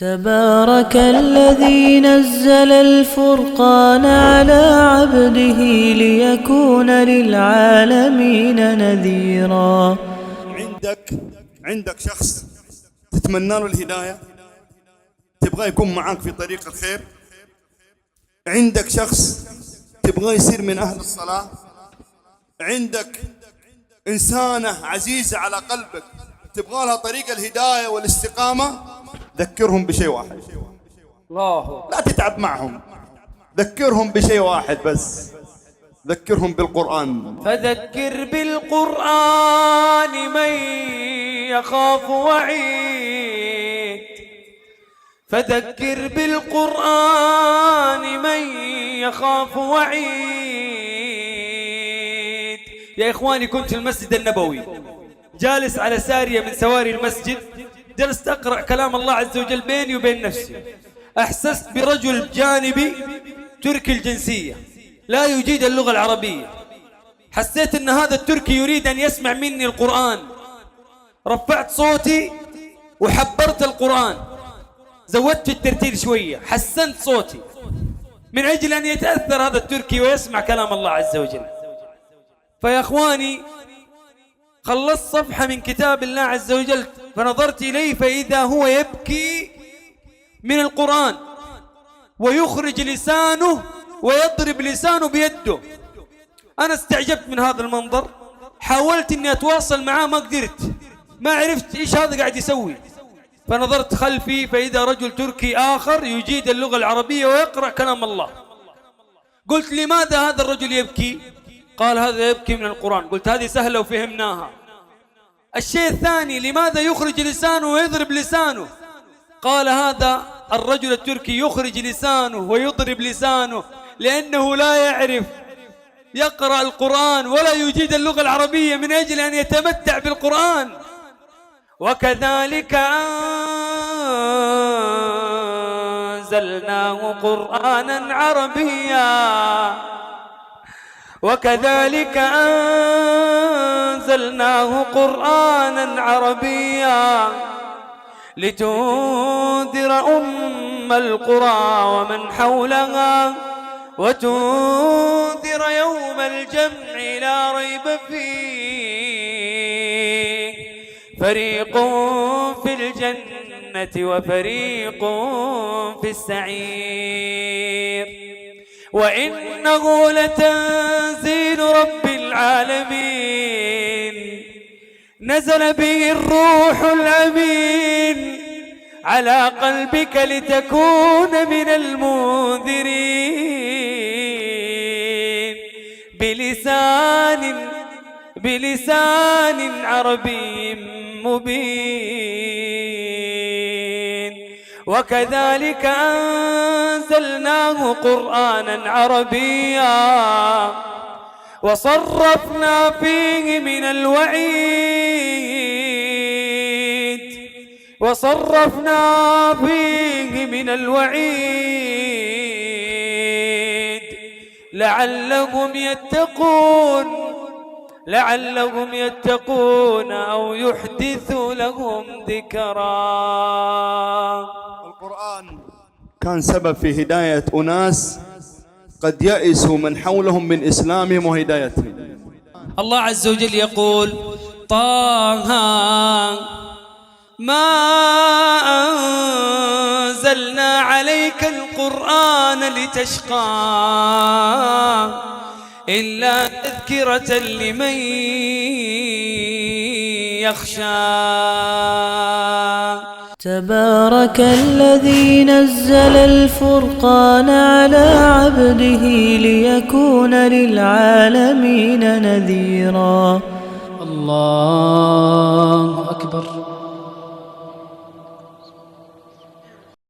تبارك الذي نزل الفرقان على عبده ليكون للعالمين نذيرا. عندك شخص تتمنى له الهداية، تبغى يكون معاك في طريق الخير. عندك شخص تبغى يصير من أهل الصلاة. عندك إنسانة عزيزة على قلبك تبغى لها طريق الهداية والاستقامة. ذكرهم بشيء واحد، الله، لا تتعب معهم، ذكرهم بشيء واحد بس، ذكرهم بالقرآن. فذكر بالقرآن من يخاف وعيد، فذكر بالقرآن من يخاف وعيد. يا إخواني، كنت في المسجد النبوي جالس على سارية من سواري المسجد، جلست أقرأ كلام الله عز وجل بيني وبين نفسي. أحسست برجل جانبي تركي الجنسية لا يجيد اللغة العربية. حسيت أن هذا التركي يريد أن يسمع مني القرآن. رفعت صوتي وحبرت القرآن، زودت الترتيل شوية، حسنت صوتي من أجل أن يتأثر هذا التركي ويسمع كلام الله عز وجل. فيا أخواني، خلصت صفحة من كتاب الله عز وجل فنظرت إليه فإذا هو يبكي من القرآن ويخرج لسانه ويضرب لسانه بيده. أنا استعجبت من هذا المنظر، حاولت أني أتواصل معاه ما قدرت، ما عرفت إيش هذا قاعد يسوي. فنظرت خلفي فإذا رجل تركي آخر يجيد اللغة العربية ويقرأ كلام الله. قلت لماذا هذا الرجل يبكي؟ قال هذا يبكي من القرآن. قلت هذه سهلة وفهمناها. الشيء الثاني، لماذا يخرج لسانه ويضرب لسانه؟ قال هذا الرجل التركي يخرج لسانه ويضرب لسانه لأنه لا يعرف يقرأ القرآن ولا يجيد اللغة العربية من أجل أن يتمتع بالقرآن. وكذلك أنزلناه قرآنا عربيا، وكذلك أنزلناه قرآنا عربيا لتنذر أم القرى ومن حولها وتنذر يوم الجمع لا ريب فيه، فريق في الجنة وفريق في السعير. وإنه لتنزيل رب العالمين، نزل به الروح الأمين على قلبك لتكون من المنذرين بلسان عربي مبين. وكذلك أنزلناه قرآنا عربيا وصرفنا فيه من الوعيد لعلهم يتقون أو يحدث لهم ذكرا. القرآن كان سبب في هداية أناس قد يئسوا من حولهم من إسلامهم وهدايتهم. الله عز وجل يقول: طه ما أنزلنا عليك القرآن لتشقى إلا تذكرة لمن يخشى. تبارك الذي نزل الفرقان على عبده ليكون للعالمين نذيرا. الله أكبر.